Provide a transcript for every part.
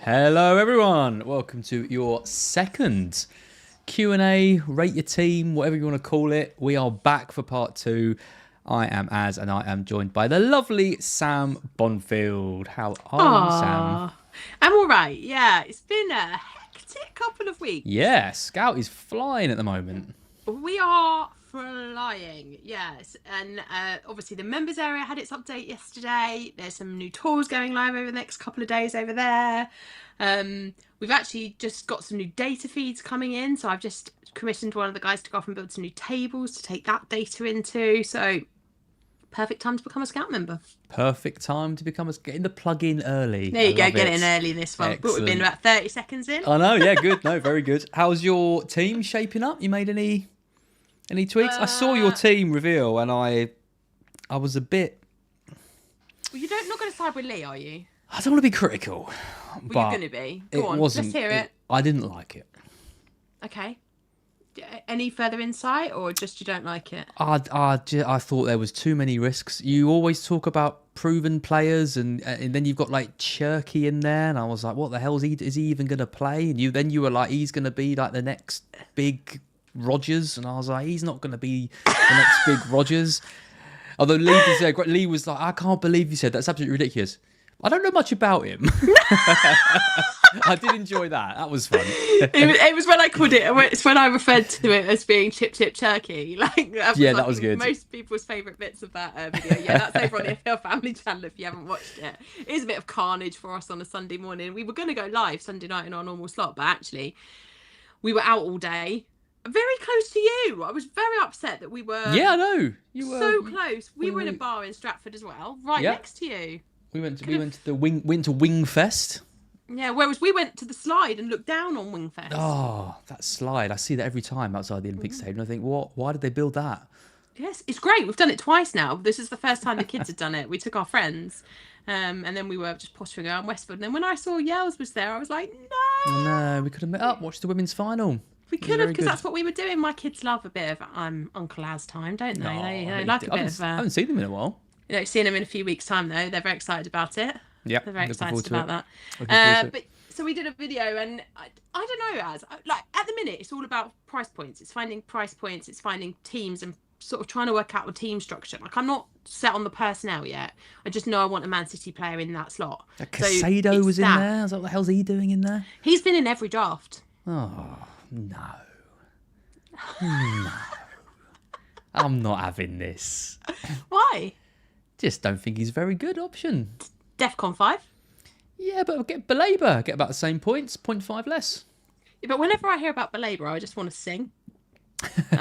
Hello everyone, welcome to your second Q&A, rate your team, whatever you want to call it. We are back for part two. I am Az and I am joined by the lovely Sam Bonfield. How are you, Sam? I'm all right. Yeah, it's been a hectic couple of weeks. Yeah, Scout is flying at the moment. We are flying, yes. And obviously the members area had its update yesterday. There's some new tours going live over the next couple of days over there. We've actually just got some new data feeds coming in. So I've just commissioned one of the guys to go off and build some new tables to take that data into. So perfect time to become a Scout member. Perfect time to become getting the plug in early. There you go, get it in early this one. But we've been about 30 seconds in. I know, yeah, good. No, very good. How's your team shaping up? You made any tweaks? I saw your team reveal and I was a bit... Well, you're not going to side with Lee, are you? I don't want to be critical. Well, you're going to be. Go on, let's hear it. I didn't like it. Okay. Any further insight, or just you don't like it? I thought there was too many risks. You always talk about proven players, and then you've got like Cherky in there, and I was like, what the hell is he even going to play? And you were like, he's going to be like the next big Rodgers, and I was like, he's not going to be the next big Rodgers. Although Lee was like, I can't believe you said that's absolutely ridiculous. I don't know much about him. I did enjoy that. That was fun. It was when I called it. It's when I referred to it as being chip turkey. That was good. Most people's favourite bits of that video. Yeah, that's over on the FPL Family channel if you haven't watched it. It is a bit of carnage for us on a Sunday morning. We were going to go live Sunday night in our normal slot, but actually, we were out all day. Very close to you. I was very upset that we were. Yeah, I know. You were so close. We were in a bar in Stratford as well, right next to you. We went to the Wing Fest. Yeah, whereas we went to the slide and looked down on Wingfest. Oh, that slide. I see that every time outside the Olympic Stadium. I think, why did they build that? Yes, it's great. We've done it twice now. This is the first time the kids had done it. We took our friends and then we were just pottering around Westford. And then when I saw Yells was there, I was like, no. Oh, no, we could have met up, watched the women's final. We could have, because that's what we were doing. My kids love a bit of Uncle Az time, don't they? They like a bit of... I haven't seen them in a while. Seeing them in a few weeks' time, though. They're very excited about it. Yeah, they're very excited about that. But so we did a video, and I don't know, Az, like at the minute, it's all about price points. It's finding price points. It's finding teams and sort of trying to work out the team structure. Like I'm not set on the personnel yet. I just know I want a Man City player in that slot. Casado was in there. I was like, what the hell's he doing in there? He's been in every draft. Oh no. No. I'm not having this. Why? Just don't think he's a very good option. DEFCON 5? Yeah, but get Belaber. Get about the same points, 0.5 less. Yeah, but whenever I hear about Belaber, I just want to sing.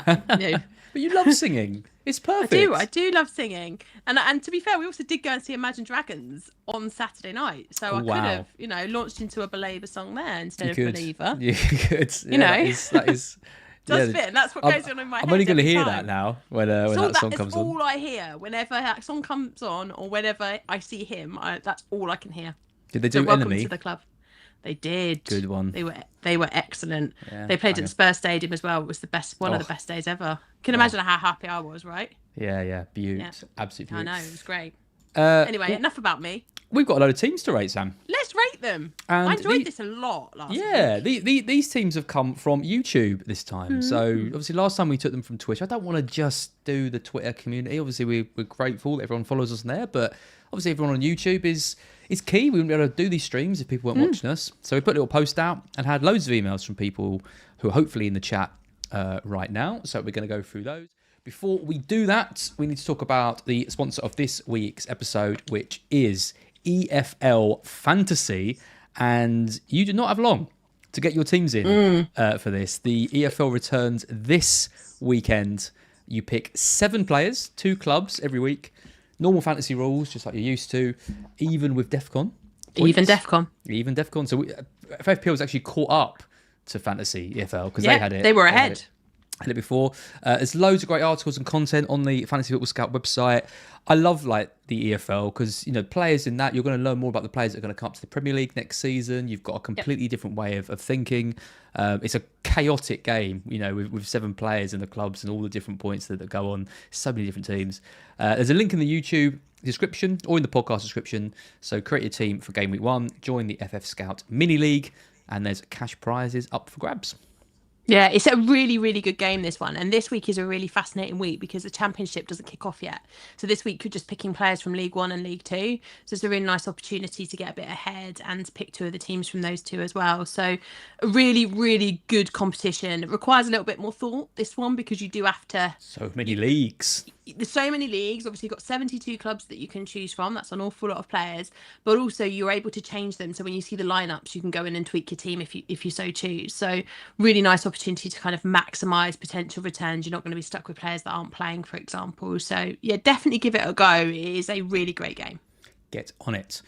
But you love singing. It's perfect. I do love singing. And to be fair, we also did go and see Imagine Dragons on Saturday night. So I could have, launched into a Belaber song there instead of Believer. You could. That is does fit, and that's what goes on in my head. I'm only going to hear that now when that song comes on. That's all I hear whenever that song comes on, or whenever I see him. That's all I can hear. Did they do Welcome Enemy? To the club. They did. Good one. They were excellent. Yeah, they played at the Spurs Stadium as well. It was one of the best days ever. Can imagine how happy I was, right? Yeah, beautiful. Absolutely. I know, it was great. Anyway, enough about me. We've got a load of teams to rate, Sam. Let's rate them. And I enjoyed this a lot last week. These teams have come from YouTube this time. So obviously last time we took them from Twitch. I don't want to just do the Twitter community. Obviously we're grateful that everyone follows us on there, but obviously everyone on YouTube is key. We wouldn't be able to do these streams if people weren't watching us. So we put a little post out and had loads of emails from people who are hopefully in the chat right now. So we're going to go through those. Before we do that, we need to talk about the sponsor of this week's episode, which is EFL Fantasy, and you do not have long to get your teams in for this. The EFL returns this weekend. You pick 7 players, 2 clubs every week. Normal fantasy rules, just like you're used to, even with DEFCON. Even DEFCON. So FPL was actually caught up to Fantasy EFL because they had it. They were ahead. Had it before. There's loads of great articles and content on the Fantasy Football Scout website. I love the EFL because players in that, you're going to learn more about the players that are going to come up to the Premier League next season. You've got a completely different way of thinking. It's a chaotic game, with 7 players in the clubs and all the different points that go on. So many different teams. There's a link in the YouTube description or in the podcast description. So create your team for game week 1, join the FF Scout mini league, and there's cash prizes up for grabs. Yeah, it's a really, really good game, this one. And this week is a really fascinating week because the Championship doesn't kick off yet. So this week you're just picking players from League One and League Two. So it's a really nice opportunity to get a bit ahead and pick 2 of the teams from those 2 as well. So a really, really good competition. It requires a little bit more thought, this one, because you do have to... So many leagues. There's so many leagues. Obviously, you've got 72 clubs that you can choose from. That's an awful lot of players. But also, you're able to change them. So when you see the lineups, you can go in and tweak your team if you so choose. So really nice opportunity to kind of maximise potential returns. You're not going to be stuck with players that aren't playing, for example. So yeah, definitely give it a go. It is a really great game. Get on it.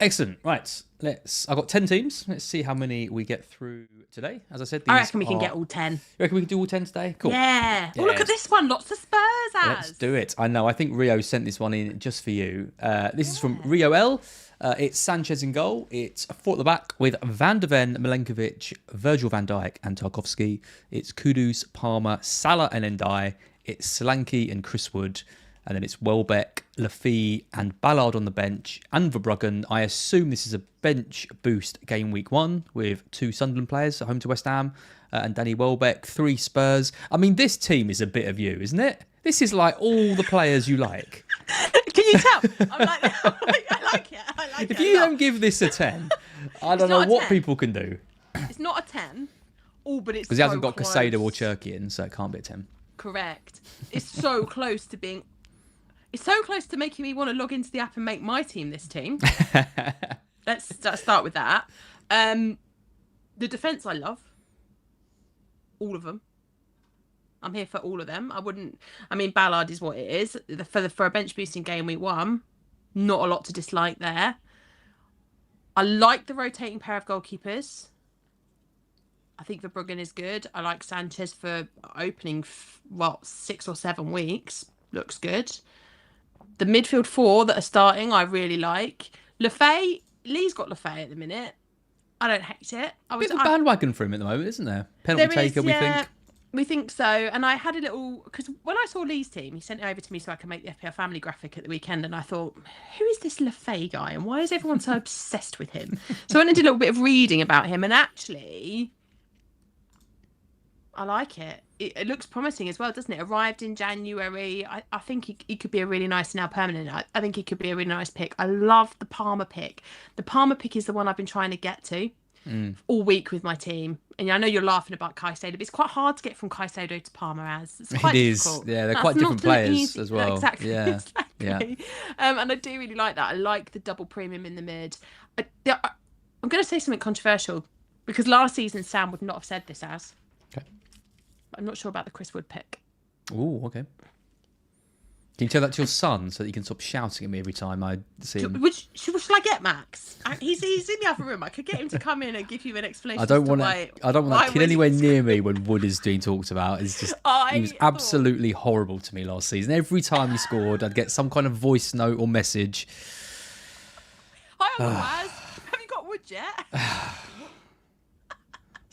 Excellent. Right. I've got 10 teams. Let's see how many we get through today. As I said, I reckon we can get all 10. You reckon we can do all 10 today? Cool. Yeah. Oh, look at this one. Lots of Spurs, Let's do it. I know. I think Rio sent this one in just for you. This is from Rio L. It's Sanchez in goal. It's 4 at the back with Van der Ven, Milenkovic, Virgil van Dijk and Tarkowski. It's Kudus, Palmer, Salah and Ndai. It's Solanke and Chris Wood. And then it's Welbeck, Lafille and Ballard on the bench. And Verbruggen. I assume this is a bench boost game week 1 with 2 Sunderland players at home to West Ham. And Danny Welbeck, 3 Spurs. I mean, this team is a bit of you, isn't it? This is like all the players you like. Can you tell? I'm like, I like it. If you don't give this a 10, I don't know what people can do. It's not a 10. Oh, but it's because he hasn't got Casado or Cherky in, so it can't be a 10. Correct. It's so close to being... It's so close to making me want to log into the app and make my team this team. Let's start with that. The defence I love. All of them. I'm here for all of them. Ballard is what it is. For a bench boosting game week 1, not a lot to dislike there. I like the rotating pair of goalkeepers. I think Verbruggen is good. I like Sanchez for opening, 6 or 7 weeks. Looks good. The midfield 4 that are starting, I really like. Lee's got Lafay at the minute. I don't hate it. Bit of a bandwagon for him at the moment, isn't there? Penalty taker, we think. We think so. And I had a little... Because when I saw Lee's team, he sent it over to me so I could make the FPL family graphic at the weekend. And I thought, who is this Lafay guy? And why is everyone so obsessed with him? So I went and did a little bit of reading about him. And actually, I like it. It looks promising as well, doesn't it? Arrived in January. I think he could be a really nice, now permanent. I think he could be a really nice pick. I love the Palmer pick. The Palmer pick is the one I've been trying to get to all week with my team. And I know you're laughing about Caicedo, but it's quite hard to get from Caicedo to Palmer as. It's quite difficult. Yeah, they're quite different players as well. Exactly. Yeah. Exactly. Yeah. And I do really like that. I like the double premium in the mid. I'm going to say something controversial because last season Sam would not have said this as. Okay. I'm not sure about the Chris Wood pick. Oh, okay. Can you tell that to your son so that you can stop shouting at me every time I see him? Shall I get Max? He's in the other room. I could get him to come in and give you an explanation. I don't want that kid anywhere near me when Wood is being talked about. It's just he was absolutely horrible to me last season. Every time he scored, I'd get some kind of voice note or message. Hi, Uncle Waz. Have you got Wood yet?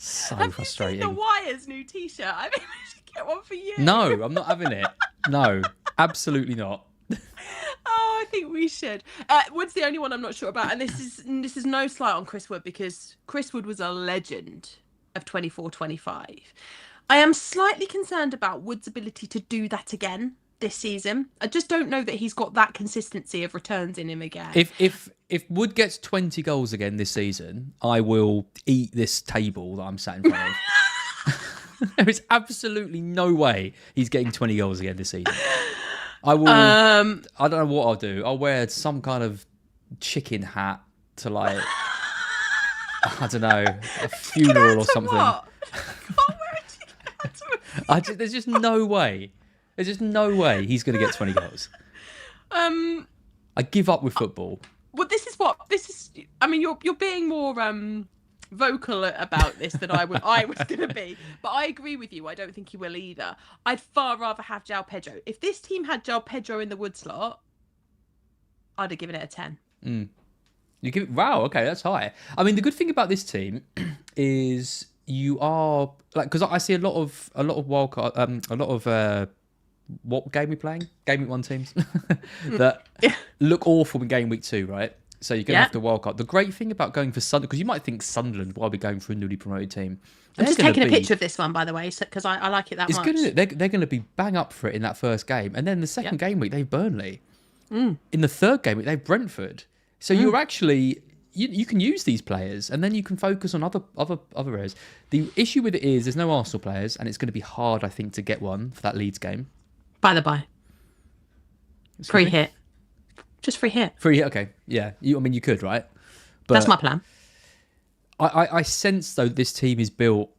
So Have frustrating. you seen the Wire's new T-shirt? I mean, we should get one for you. No, I'm not having it. No, absolutely not. Oh, I think we should. Wood's the only one I'm not sure about, and this is no slight on Chris Wood because Chris Wood was a legend of 24-25. I am slightly concerned about Wood's ability to do that again this season. I just don't know that he's got that consistency of returns in him again. If Wood gets 20 goals again this season, I will eat this table that I'm sat in front of. There is absolutely no way he's getting 20 goals again this season. I will. I don't know what I'll do. I'll wear some kind of chicken hat to I don't know, a funeral or something. What? You can't wear a chicken hat to There's just no way. There's just no way he's going to get 20 goals. I give up with football. Well, this is. I mean, you're being more vocal about this than I was going to be. But I agree with you. I don't think he will either. I'd far rather have João Pedro. If this team had João Pedro in the Wood slot, I'd have given it a 10. You give it, wow, okay, that's high. I mean, the good thing about this team is you are like, because I see a lot of wildcard, a lot of what game we're playing, game week 1 teams that look awful in game week 2, right? So you're going to have to wildcard. The great thing about going for Sunderland, because you might think Sunderland, why are we going for a newly promoted team? I'm just taking a picture of this one, by the way, because I like it that much. It's good, isn't it? They're going to be bang up for it in that first game. And then the second game week, they've Burnley. In the third game week, they've Brentford. So you're actually... You can use these players, and then you can focus on other areas. The issue with it is there's no Arsenal players, and it's going to be hard, I think, to get one for that Leeds game. By the by. Free hit. Just free hit. Free hit, okay. Yeah. You could, right? But that's my plan. I sense, though, this team is built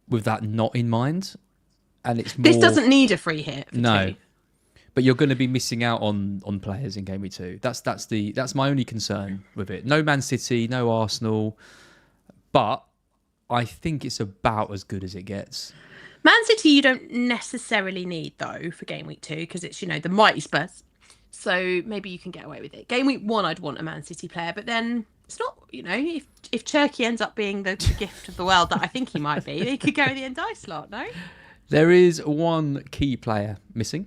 with that not in mind. And it's more... This doesn't need a free hit. No. But you're going to be missing out on players in game week 2. That's my only concern with it. No Man City, no Arsenal. But I think it's about as good as it gets. Man City you don't necessarily need, though, for game week 2, because it's, the mighty Spurs. So maybe you can get away with it. Game week 1, I'd want a Man City player, but then it's not, if Cherky ends up being the gift of the world that I think he might be, he could go in the Ndiaye slot, no? There is one key player missing,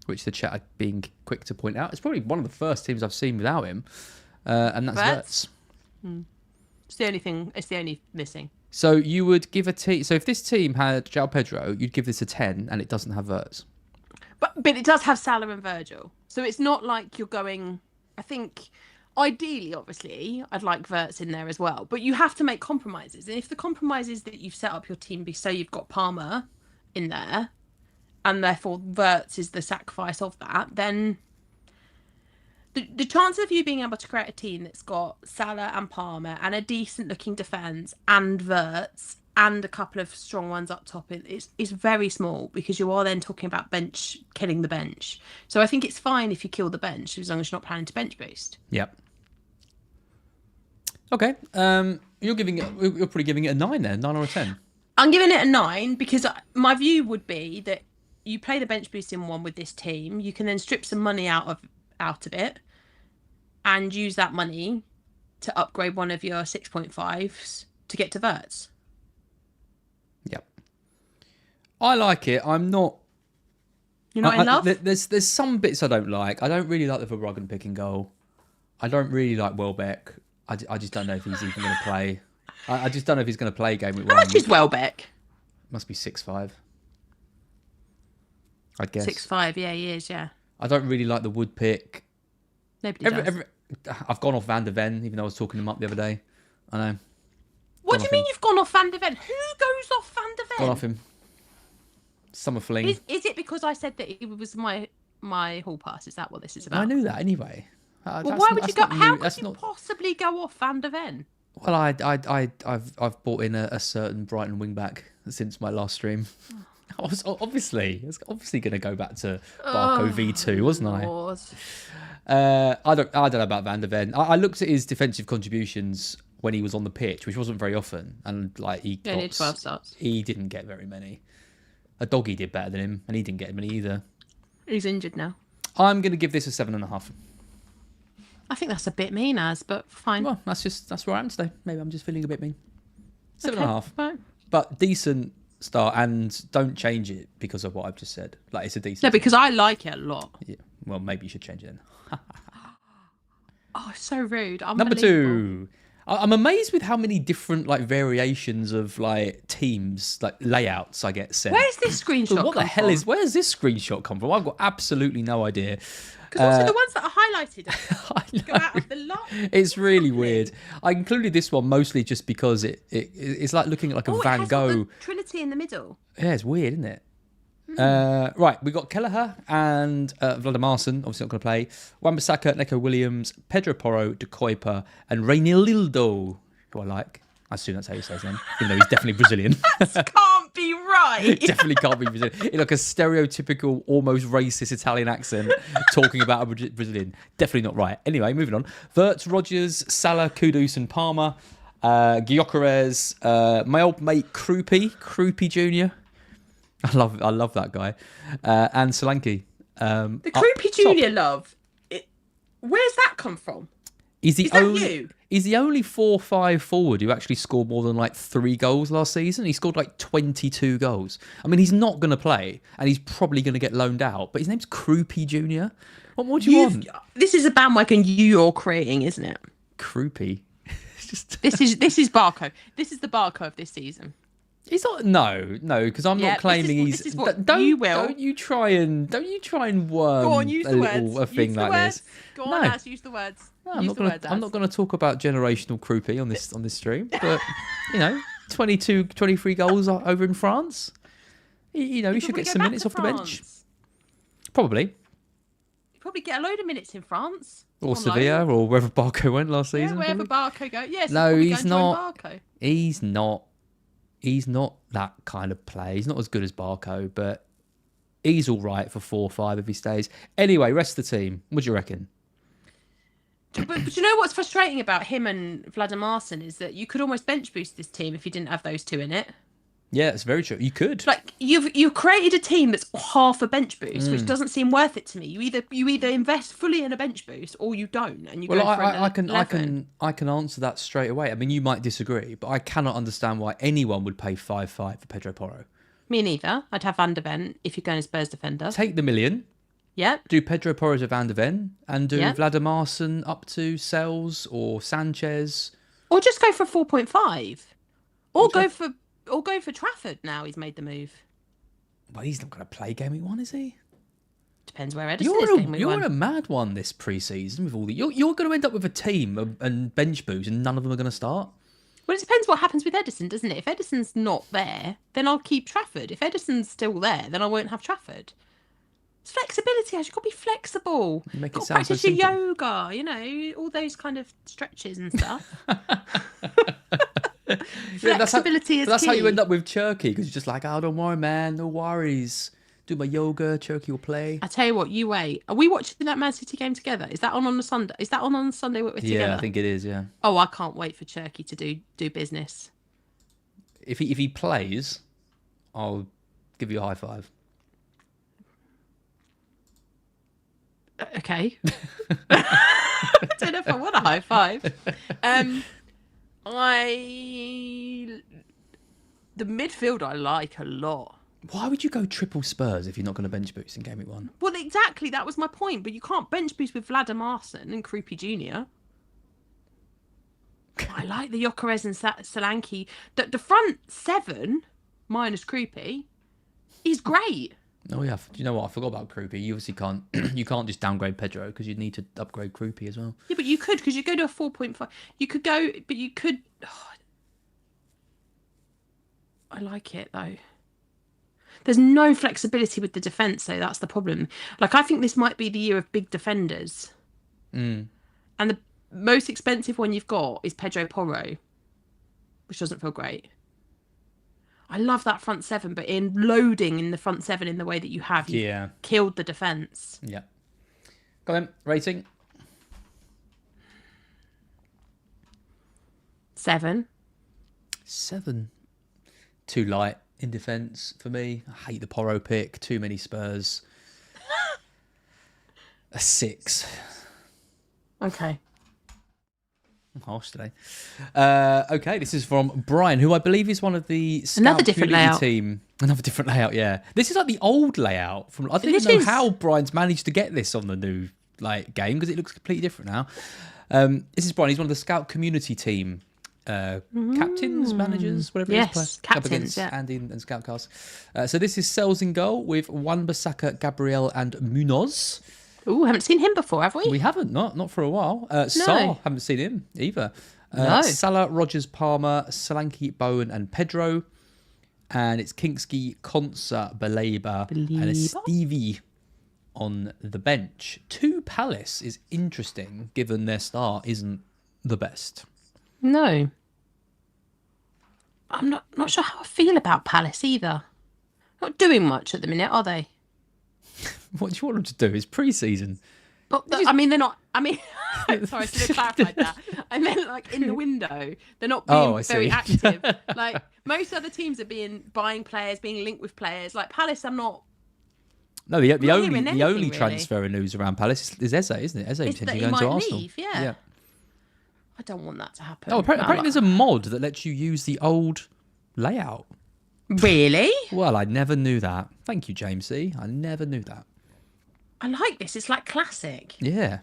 which the chat are being quick to point out. It's probably one of the first teams I've seen without him, and that's Wirtz. It's the only thing. It's the only missing. So you would give a team... So if this team had João Pedro, you'd give this a 10, and it doesn't have Wirtz. But it does have Salah and Virgil. So it's not like you're going... I think, ideally, obviously, I'd like Wirtz in there as well. But you have to make compromises. And if the compromise is that you've set up your team, so you've got Palmer in there, and therefore Wirtz is the sacrifice of that, then the chance of you being able to create a team that's got Salah and Palmer and a decent looking defence and Wirtz and a couple of strong ones up top is very small, because you are then talking about killing the bench. So I think it's fine if you kill the bench, as long as you're not planning to bench boost. Yep. Okay. You're probably giving it a 9 then, 9 or a 10. I'm giving it a 9 because my view would be that you play the bench boosting one with this team. You can then strip some money out of it and use that money to upgrade one of your 6.5s to get to Wirtz. Yep. I like it. I'm not... You're not in love? There's some bits I don't like. I don't really like the Verbruggen picking goal. I don't really like Welbeck. I just don't know if he's even going to play. I just don't know if he's going to play game week 1. How much is Welbeck? Must be 6'5". I guess 6'5", yeah, he is, yeah. I don't really like the Wood pick. Nobody does. I've gone off Van der Ven, even though I was talking him up the other day. I know. What do you mean you've gone off Van der Ven? Who goes off Van der Ven? Gone off him. Summer fling. Is it because I said that it was my hall pass? Is that what this is about? I knew that anyway. Well, why would you go? How could you possibly go off Van der Ven? Well, I've bought in a certain Brighton wing back since my last stream. I was obviously going to go back to Barco V2, wasn't Lord. I don't know about Van der Ven. I looked at his defensive contributions when he was on the pitch, which wasn't very often, and he had 12 starts. He didn't get very many. A doggy did better than him, and he didn't get many either. He's injured now. I'm going to give this a 7.5. I think that's a bit mean, but fine. Well, that's where I am today. Maybe I'm just feeling a bit mean. 7.5. Right. But decent start, and don't change it because of what I've just said. Like, it's a decent... No, because I like it a lot. Yeah. Well, maybe you should change it then. Oh, so rude. Number 2. I'm amazed with how many different variations of teams, layouts I get sent. Where's this screenshot What the hell is... Where's this screenshot come from? I've got absolutely no idea. Because also the ones that are highlighted go out of the lot. It's really weird. I included this one mostly just because it's like looking at a Van Gogh. It has the Trinity in the middle. Yeah, it's weird, isn't it? Right, we got Kelleher and Vladimírsson, obviously not going to play. Wan-Bissaka, Neco Williams, Pedro Porro, De Kuyper, and Reinildo, who I like. I assume that's how you say his name, even though he's definitely Brazilian. That can't be right. Definitely can't be Brazilian. In a stereotypical, almost racist Italian accent, talking about a Brazilian. Definitely not right. Anyway, moving on. Wirtz, Rodgers, Salah, Kudus, and Palmer. Gyökeres, my old mate Krupi Jr. I love that guy. And Solanke. The Krupi Jr. love. Where's that come from? He's the Is that only. you? He's the only 4-5 forward who actually scored more than like 3 goals last season. He scored like 22 goals. I mean, he's not going to play, and he's probably going to get loaned out. But his name's Kroupy Junior. What more do you want? This is a bandwagon you're creating, isn't it? Kroupy. It's just. This is Barco. This is the Barco of this season. He's not. No, because I'm not claiming he's. This is what don't you will. Don't you try and worm Go on, use the words. a thing Use the like words. this. Go on, Az, use the words. No, I'm not going to talk about generational Kroupy on this stream. But 22, 23 goals over in France. He should get some minutes off the bench. Probably. You probably get a load of minutes in France. Or Sevilla, or wherever Barco went last season. Wherever Barco goes. Yes. No, he's not. He's not. He's not that kind of player. He's not as good as Barco, but he's all right for 4 or 5 if he stays. Anyway, rest of the team. What do you reckon? But you know what's frustrating about him and Vladimirson is that you could almost bench boost this team if you didn't have those two in it. Yeah, it's very true. You could. Like you've created a team that's half a bench boost, which doesn't seem worth it to me. You either invest fully in a bench boost or you don't, and you go for I can answer that straight away. I mean, you might disagree, but I cannot understand why anyone would pay 5-5 for Pedro Porro. Me neither. I'd have Van der Ven if you're going to Spurs defender. Take the million. Yep. Do Pedro Porro to Van der Ven and do Vladimirson up to Sells or Sanchez. Or just go for 4.5. Or go for Trafford now he's made the move. Well, he's not going to play game week 1, is he? Depends where Edison is game week 1. You're in a mad one this pre-season with all the... You're going to end up with a team and bench boost and none of them are going to start. Well, it depends what happens with Edison, doesn't it? If Edison's not there, then I'll keep Trafford. If Edison's still there, then I won't have Trafford. It's flexibility, Ash. You've got to be flexible. You make it got to sound practice so your simple. yoga, all those kind of stretches and stuff. Flexibility is that's key. how you end up with Turkey, because you're just like, oh, don't worry, man, no worries. Do my yoga, Turkey will play. I tell you what, you wait. Are we watching that Man City game together? Is that on the Sunday? Is that on the Sunday we're together? Yeah, I think it is, yeah. Oh, I can't wait for Turkey to do business. If he plays, I'll give you a high five. Okay. I don't know if I want a high five. The midfield I like a lot. Why would you go triple Spurs if you're not going to bench boost in game week 1? Well, exactly. That was my point. But you can't bench boost with Vladimirson and Kroupy Junior. I like the Gyökeres and Solanke. The front 7 minus Kroupy is great. Oh yeah, do you know what? I forgot about Kroupy. You obviously can't. You can't just downgrade Pedro because you'd need to upgrade Kroupy as well. Yeah, but you could, because you go to a 4.5. You could go, but you could. Oh, I like it though. There's no flexibility with the defence, though. That's the problem. Like, I think this might be the year of big defenders. And the most expensive one you've got is Pedro Porro, which doesn't feel great. I love that front 7, but in loading in the front 7 in the way that you have, you've killed the defence. Yeah. Go on, rating. 7. 7. Too light in defence for me. I hate the Porro pick. Too many Spurs. A 6. Okay. I'm harsh today. Okay, this is from Brian, who I believe is one of the Another different layout team. Another different layout, yeah. This is like the old layout from. I don't even know how Brian's managed to get this on the new game because it looks completely different now. This is Brian. He's one of the scout community team captains, managers, whatever it is. Captains, yeah. Andy and Scoutcast. So this is Sells in goal with Wan-Bissaka, Gabriel, and Munoz. Ooh, haven't seen him before, have we? We haven't, not for a while. Salah, haven't seen him either. No. Salah, Rogers, Palmer, Solanke, Bowen, and Pedro. And it's Kingsky, Konsa, Baleba, and a Stevie on the bench. 2 Palace is interesting, given their start isn't the best. No. I'm not sure how I feel about Palace either. Not doing much at the minute, are they? What do you want them to do? It's pre-season. But I mean, they're not. I mean, sorry, I should have clarified that. I meant like in the window. They're not being very active. Like most other teams are buying players, being linked with players. Like Palace, I'm not. No, the only transfer news around Palace is Eze, isn't it? Eze potentially going to Arsenal. Leave, yeah. I don't want that to happen. Oh, apparently there's a mod that lets you use the old layout. Really? Well, I never knew that. Thank you, James C. I never knew that. I like this. It's like classic. Yeah.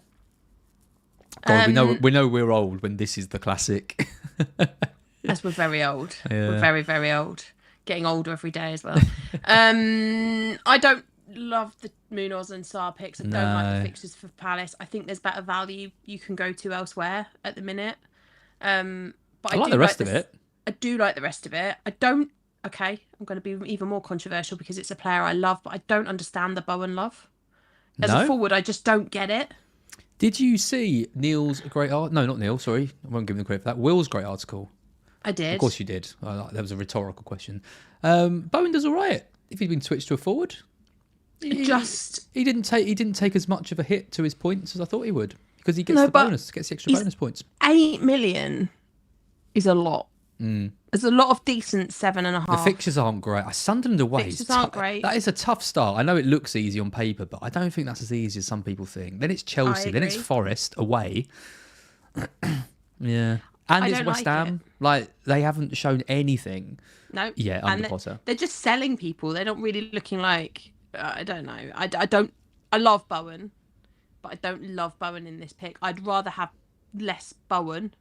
God, we know we're old when this is the classic. As we're very old. Yeah. We're very, very old. Getting older every day as well. I don't love the Munoz and Saar picks. I don't like the fixtures for Palace. I think there's better value you can go to elsewhere at the minute. But I like the rest of it. I do like the rest of it. I don't. Okay, I'm going to be even more controversial because it's a player I love, but I don't understand the Bowen love. As a forward, I just don't get it. Did you see Neil's great art? No, not Neil. Sorry, I won't give him the credit for that. Will's great article. I did. Of course you did. That was a rhetorical question. Bowen does all right if he'd been switched to a forward. He didn't take as much of a hit to his points as I thought he would because he gets gets the extra bonus points. 8 million is a lot. There's a lot of decent 7.5. The fixtures aren't great. Sunderland away. Fixtures aren't great. That is a tough start. I know it looks easy on paper, but I don't think that's as easy as some people think. Then it's Chelsea. Then it's Forest away. Yeah. And it's West Ham. Like, they haven't shown anything. No. Yeah, under Potter. They're just selling people. They're not really looking like... I don't know. I love Bowen, but I don't love Bowen in this pick. I'd rather have less Bowen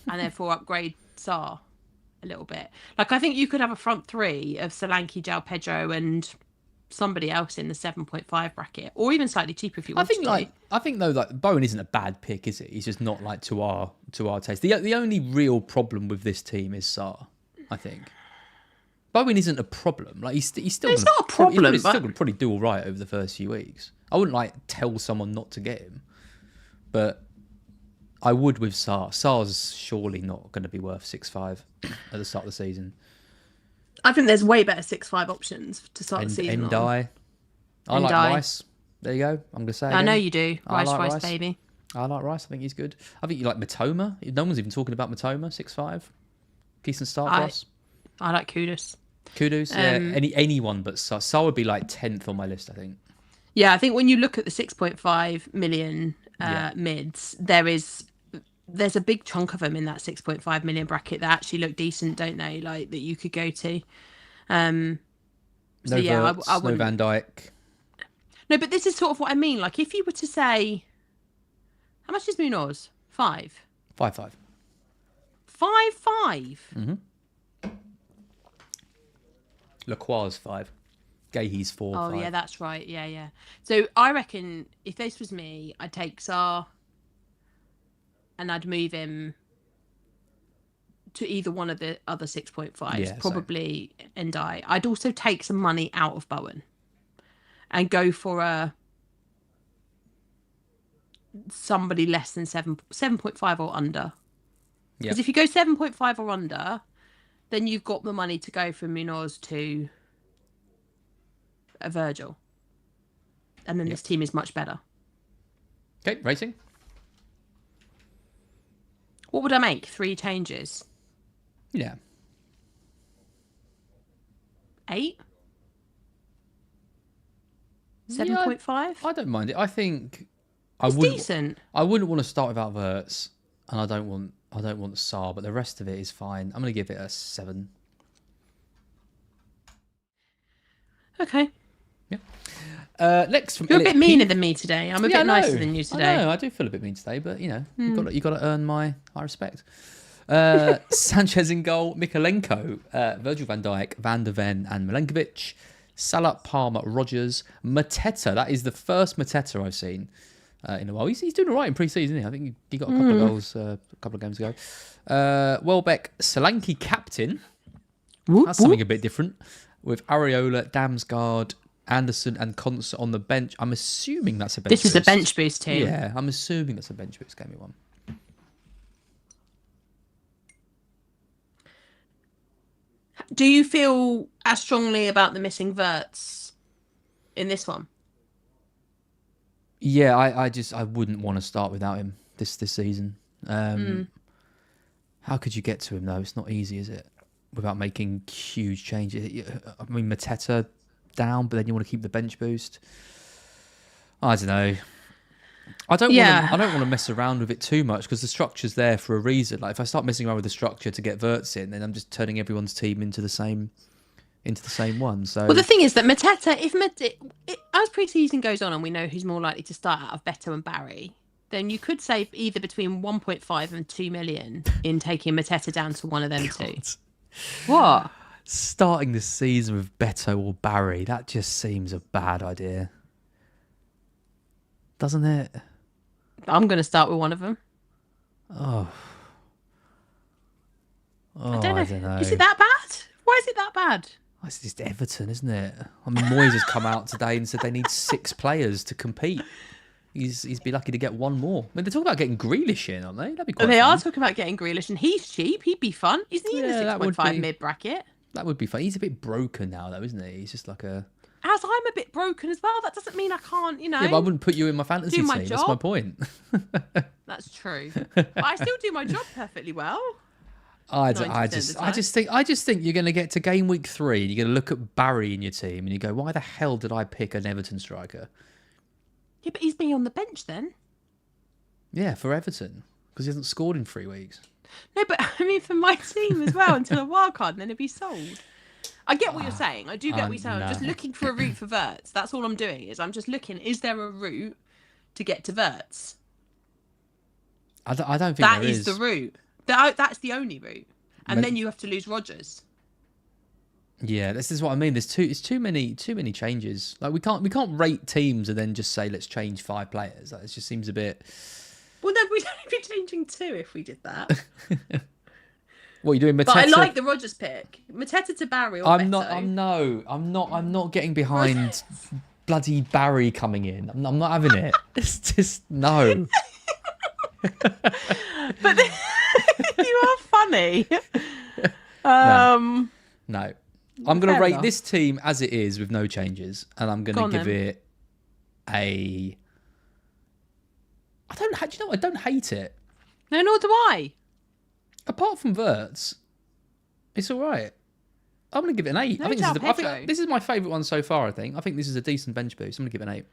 and therefore upgrade Saar a little bit. Like, I think you could have a front three of Solanke, João Pedro, and somebody else in the 7.5 bracket, or even slightly cheaper if you want to. I think though, like, Bowen isn't a bad pick, is it? He's just not like to our taste. The only real problem with this team is Saar, I think. Bowen isn't a problem. Like, he's still. It's not a problem. He's still going to probably do all right over the first few weeks. I wouldn't like tell someone not to get him, but I would with Saar. Saar's surely not going to be worth 6.5 at the start of the season. I think there's way better 6.5 options to start the season. I like Rice. There you go. I'm going to say it I know you do. Rice, baby. I like Rice. I think he's good. I think you like Matoma. No one's even talking about Matoma. 6.5. Decent start for us. I like Kudus. Yeah. Anyone but Saar. Saar would be like 10th on my list, I think. Yeah, I think when you look at the 6.5 million mids, there's a big chunk of them in that 6.5 million bracket that actually look decent, don't they? Like, that you could go to. I wouldn't. No Van Dijk. No, but this is sort of what I mean. Like, if you were to say, how much is Munoz? 5? 5.5. 5.5? Mm-hmm. Lacroix's 5. Gahey's 4. Oh, 5. yeah, that's right. Yeah. So I reckon if this was me, I'd take Saar and I'd move him to either one of the other 6.5s, probably Ndai. I'd also take some money out of Bowen and go for somebody less than 7.5 or under. Because if you go 7.5 or under, then you've got the money to go from Munoz to a Virgil. And then this team is much better. Okay, racing. What would I make? 3 changes? Yeah. 8? 7.5? I don't mind it. I think it's decent. I wouldn't want to start without Verts, and I don't want Saar, but the rest of it is fine. I'm going to give it a 7. Okay. Yeah. Next from You're a bit meaner than me today. I'm a bit nicer than you today. I do feel a bit mean today, but you know, you got to earn my respect. Sanchez in goal, Mikalenko, Virgil van Dijk, Van der Ven, and Milenkovic. Salah, Palmer, Rogers, Mateta. That is the first Mateta I've seen in a while. He's doing all right in pre-season, isn't he? I think he got a couple of goals a couple of games ago. Welbeck, Solanke captain. That's something a bit different. With Areola, Damsgaard, Anderson, and Concert on the bench. I'm assuming that's a bench boost. This is a bench boost team. Yeah, I'm assuming that's a bench boost. Game 1. Do you feel as strongly about the missing Verts in this one? Yeah, I wouldn't want to start without him this season. How could you get to him though? It's not easy, is it? Without making huge changes. I mean, Mateta down, but then you want to keep the bench boost. I don't know. I don't want to. Yeah. I don't want to mess around with it too much because the structure's there for a reason. Like if I start messing around with the structure to get verts in, then I'm just turning everyone's team into the same one. Well, the So thing is that Mateta, as pre-season goes on and we know who's more likely to start out of Beto and Barry, then you could save either between 1.5 and 2 million in taking Mateta down to one of them two. What? starting the season with Beto or Barry, that just seems a bad idea, doesn't it? I'm going to start with one of them. Oh, I don't know. I don't know. Is it that bad? Why is it that bad? It's just Everton, isn't it? I mean, Moyes has come out today and said they need 6 players to compete. He's be lucky to get one more. I mean, they're talking about getting Grealish in, aren't they? That'd be quite They fun. are talking about getting Grealish, and he's cheap. He'd be fun. Isn't he in the that would 6.5 be- mid bracket? That would be fun. He's a bit broken now, though, isn't he? He's just like a... As I'm a bit broken as well, that doesn't mean I can't, Yeah, but I wouldn't put you in my fantasy do team. my That's my job. point. That's true. But I still do my job perfectly well. I 90% of just, the I just think you're going to get to game week 3 and you're going to look at Barry in your team and you go, why the hell did I pick an Everton striker? Yeah, but he's been on the bench then. Yeah, for Everton because he hasn't scored in 3 weeks. No, but I mean for my team as well until a wild card and then it'd be sold. I get what you're saying. I do get what you're saying. I'm just no. looking for a route for Verts. That's all I'm doing is I'm just looking, is there a route to get to Verts? I don't think That there is the route. That's the only route. And then you have to lose Rodgers. Yeah, this is what I mean. It's too many changes. Like we can't rate teams and then just say let's change 5 players. Like, it just seems a bit. Well, then we'd only be changing 2 if we did that. What are you doing, Mateta? But I like the Rodgers pick. Mateta to Barry or I'm Beto. I'm not getting behind bloody Barry coming in. I'm not having it. It's just no. But you are funny. No. I'm going to Fair rate enough. this team as it is with no changes, and I'm going Go to on, give then. it a. I don't hate it. No, nor do I. Apart from Verts, it's all right. I'm going to give it an 8. No I think doubt, think this is my favourite one so far. I think this is a decent bench boost. I'm going to give it an 8.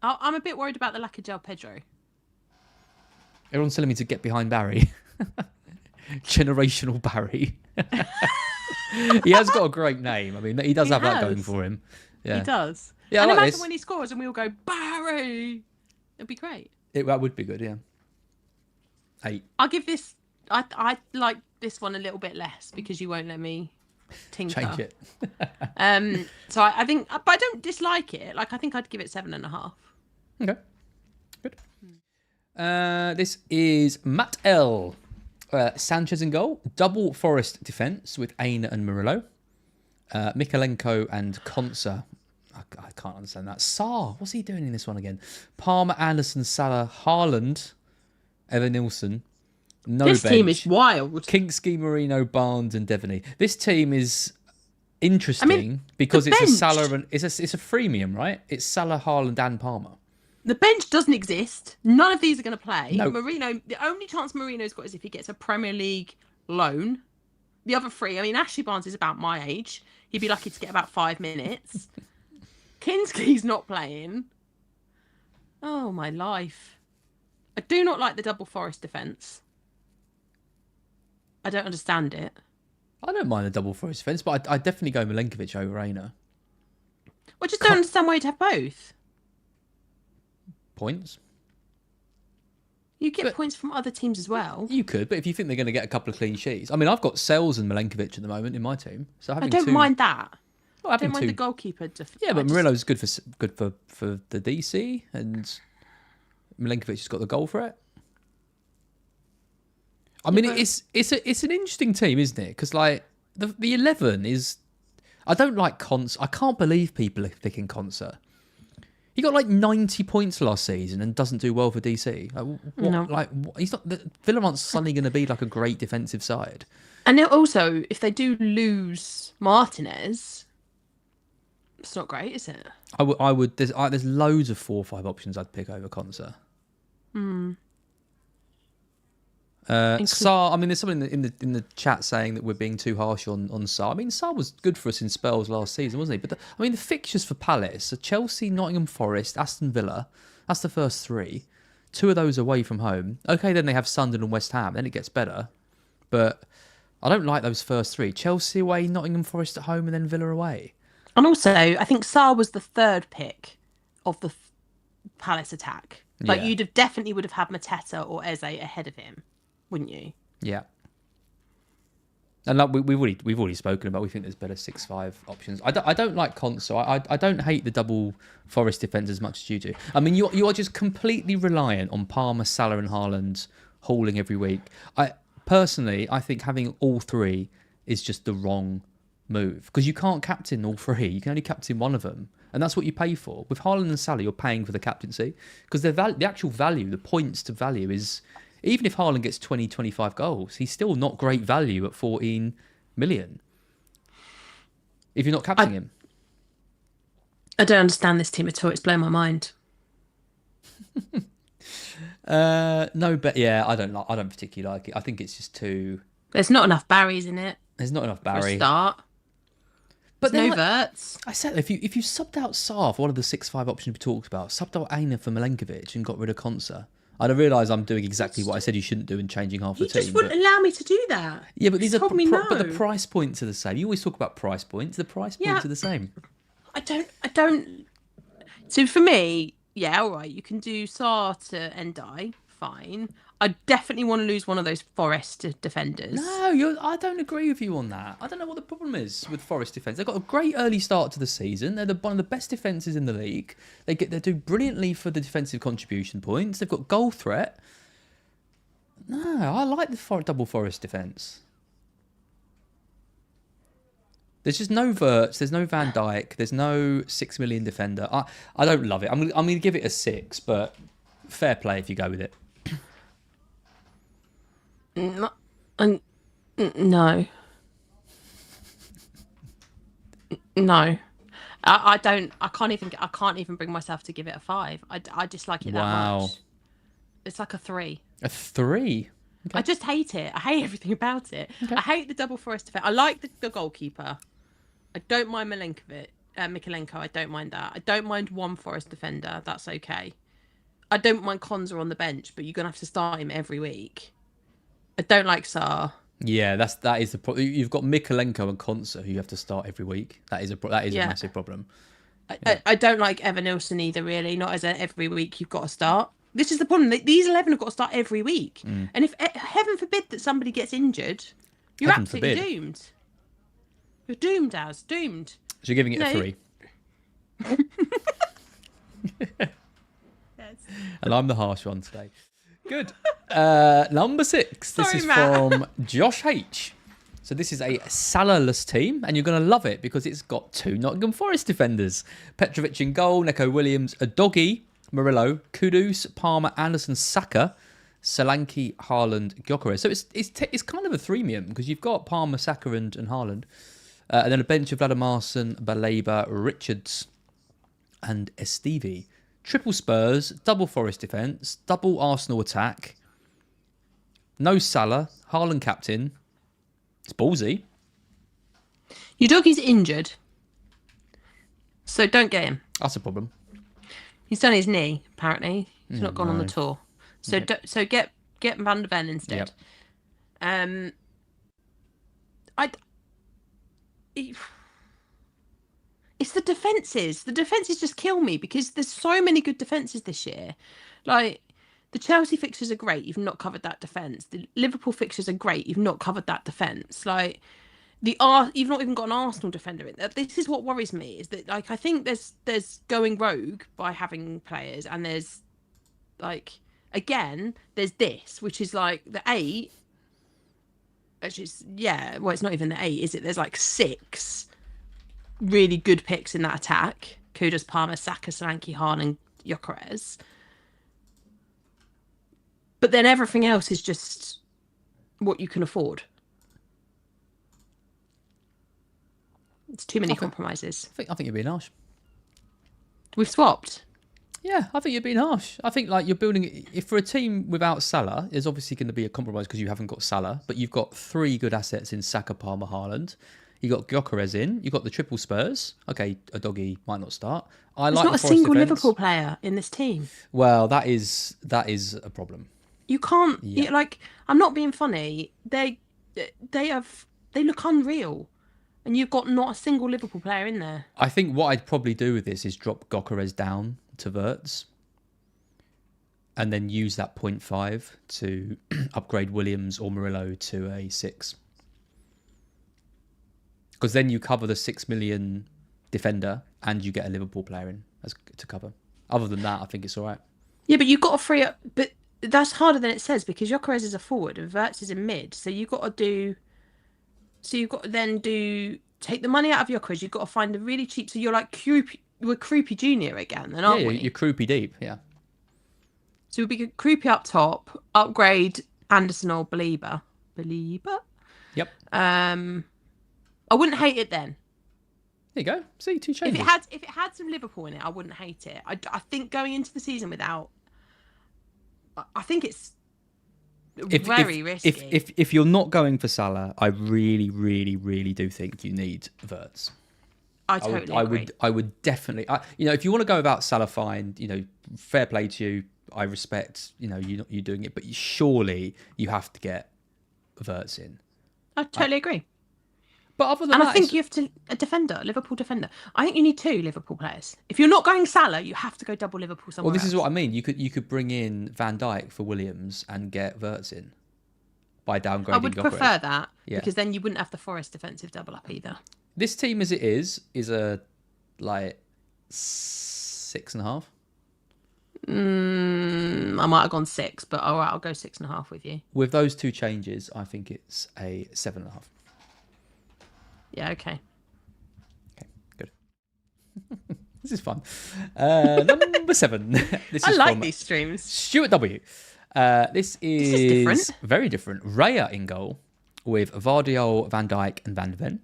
I'm a bit worried about the lack of Del Pedro. Everyone's telling me to get behind Barry. Generational Barry. He has got a great name. I mean, he does have that going for him. Yeah. He does. Yeah, and I like imagine this. when he scores and we all go, Barry! It'd be great. That would be good, yeah. 8. I'll give this... I like this one a little bit less because you won't let me tinker. Change it. So I think... But I don't dislike it. Like, I think I'd give it 7.5. Okay. Good. This is Matt L. Sanchez in goal. Double Forest defence with Aina and Murillo. Mikalenko and Konsa. I can't understand that. Saar, what's he doing in this one again? Palmer, Anderson, Salah, Haaland, Evan Nilsson. No This bench. team is wild. Kingsky, Marino, Barnes, and Devaney. This team is interesting because the it's a bench. Salah and it's a freemium, right? It's Salah, Haaland, and Palmer. The bench doesn't exist. None of these are going to play. No. Marino, the only chance Marino's got is if he gets a Premier League loan. The other 3, I mean, Ashley Barnes is about my age. He'd be lucky to get about 5 minutes. Kinsley's not playing. Oh, my life. I do not like the double Forest defence. I don't understand it. I don't mind the double Forest defence, but I'd definitely go Milenkovic over Aina. I just don't understand why you'd have both. Points. You get points from other teams as well. You could, but if you think they're going to get a couple of clean sheets. I mean, I've got Sells and Milenkovic at the moment in my team. So I having don't mind that. Well, I don't having mind the two. goalkeeper. Yeah, but Murillo's good for the DC, and Milenkovic has got the goal for it. I mean, it's an interesting team, isn't it? Because like the 11 is, I don't like Cons. I can't believe people are picking Concert. He got like 90 points last season and doesn't do well for DC. He's not. Villa aren't suddenly going to be like a great defensive side. And then also, if they do lose Martinez, it's not great, is it? I would. There's loads of 4 or 5 options I'd pick over Concert. Saar, I mean, there's someone in the chat saying that we're being too harsh on Saar. I mean, Saar was good for us in spells last season, wasn't he? But the fixtures for Palace are Chelsea, Nottingham Forest, Aston Villa. That's the first 3. 2 of those away from home. Okay, then they have Sunderland and West Ham. Then it gets better. But I don't like those first 3. Chelsea away, Nottingham Forest at home, and then Villa away. And also, I think Saar was the 3rd pick of the Palace attack. Like, Yeah. you'd have definitely would have had Mateta or Eze ahead of him, wouldn't you? Yeah. And like we've already spoken about, we think there's better 6-5 options. I don't like Konsa. I don't hate the double Forest defence as much as you do. I mean, you are just completely reliant on Palmer, Salah, and Haaland hauling every week. I think having all 3 is just the wrong move because you can't captain all 3. You can only captain one of them, and that's what you pay for. With Haaland and Salah, you're paying for the captaincy because the actual value, the points to value is. Even if Haaland gets 20, 25 goals, he's still not great value at 14 million. If you're not captaining him. I don't understand this team at all. It's blown my mind. No, but yeah, I don't particularly like it. I think it's just too. There's not enough Barrys in it. There's not enough For a Barry. start. But There's no then, Verts. I said if you subbed out Saar for one of the 6-5 options we talked about, subbed out Aina for Milenkovic and got rid of Konsa. I realise I'm doing exactly what I said you shouldn't do and changing half the You team. just wouldn't allow me to do that. Yeah, but these You are told me but the no. price points are the same. You always talk about price points. The price points are the same. I don't. So for me, yeah, all right, you can do Saar to Endai, fine. I definitely want to lose one of those Forest defenders. No, I don't agree with you on that. I don't know what the problem is with Forest defence. They've got a great early start to the season. They're one of the best defences in the league. They do brilliantly for the defensive contribution points. They've got goal threat. No, I like the double Forest defence. There's just no Verts. There's no Van Dijk. There's no 6 million defender. I don't love it. I'm going to give it a 6, but fair play if you go with it. No. No. I don't. I can't even bring myself to give it a 5. I dislike it that much. It's like a 3. A 3? Okay. I just hate it. I hate everything about it. Okay. I hate the double Forest defense. I like the goalkeeper. I don't mind Mikolenko. I don't mind that. I don't mind one Forest defender. That's okay. I don't mind Konza on the bench, but you're gonna have to start him every week. I don't like Saar. Yeah, that is the problem. You've got Mikolenko and Konsa who you have to start every week. That is a massive problem. I don't like Evan Nilsson either. Really, not as every week you've got to start. This is the problem. These 11 have got to start every week. And if heaven forbid that somebody gets injured, you're absolutely doomed. You're doomed, doomed. So you're giving it a 3. Yes. And I'm the harsh one today. Good. Number 6. This is from Josh H. So this is a Salah-less team, and you're going to love it because it's got 2 Nottingham Forest defenders. Petrovic in goal, Neco Williams, Adogi, Murillo, Kudus, Palmer, Anderson, Saka, Solanke, Haaland, Gyökeres. So it's kind of a threemium because you've got Palmer, Saka and Haaland. And then a bench of Vladimírsson, Baleba, Richards and Estevie. Triple Spurs, double Forest defence, double Arsenal attack. No Salah, Haaland captain. It's ballsy. Your doggy's injured, so don't get him. That's a problem. He's done his knee, apparently. He's not gone on the tour. So so get Van der Ven instead. Yep. It's the defences. The defences just kill me because there's so many good defences this year. Like, the Chelsea fixtures are great. You've not covered that defence. The Liverpool fixtures are great. You've not covered that defence. Like, you've not even got an Arsenal defender in there. This is what worries me, is that, like, I think there's going rogue by having players, and there's, like, again, there's this, which is, like, the 8, which is, well, it's not even the 8, is it? There's, like, 6 really good picks in that attack. Kudus, Palmer, Saka, Solanke, Hahn and Gyökeres. But then everything else is just what you can afford. It's too many compromises. I think you're being harsh. We've swapped. Yeah, I think you're being harsh. I think, like, you're building... If for a team without Salah, there's obviously going to be a compromise because you haven't got Salah, but you've got 3 good assets in Saka, Palmer, Haaland. You got Gyökeres in. You got the triple Spurs. Okay, a doggy might not start. I There's like not the a Forest single defence. Liverpool player in this team. Well, that is a problem. You can't Yeah. like. I'm not being funny. They look unreal, and you've got not a single Liverpool player in there. I think what I'd probably do with this is drop Gyökeres down to Verts, and then use that 0.5 to upgrade Williams or Murillo to a 6. Because then you cover the 6 million defender and you get a Liverpool player in as to cover. Other than that, I think it's all right. Yeah, but you've got to free up. But that's harder than it says because Gyökeres is a forward and Verts is in mid. So you've got to do. So you've got to then take the money out of Gyökeres. You've got to find a really cheap. So you're like we're Kroupy Junior again, then aren't we? You're Kroupy deep, yeah. So we'll be Kroupy up top, upgrade Anderson or Belieber. Yep. I wouldn't hate it then. There you go. See, 2 changes. If it had some Liverpool in it, I wouldn't hate it. I think going into the season without, I think it's very risky. If you're not going for Salah, I really, really, really do think you need Verts. I totally agree. I would definitely. If you want to go about Salah, fine. Fair play to you. I respect. You doing it, but surely you have to get Verts in. I totally agree. But other than that, I think you have to a Liverpool defender. I think you need 2 Liverpool players. If you're not going Salah, you have to go double Liverpool somewhere. Well, this else. is what I mean. You could bring in Van Dijk for Williams and get Verts in by downgrading. I would Gyökeres. prefer that because then you wouldn't have the Forest defensive double up either. This team, as it is a like 6.5. I might have gone 6, but all right, I'll go 6.5 with you. With those 2 changes, I think it's a 7.5. Yeah, okay. Okay, good. This is fun. Number 7. I like these streams. Stuart W. This is different. Very different. Raya in goal with Vardiol, Van Dijk, and Van de Ven.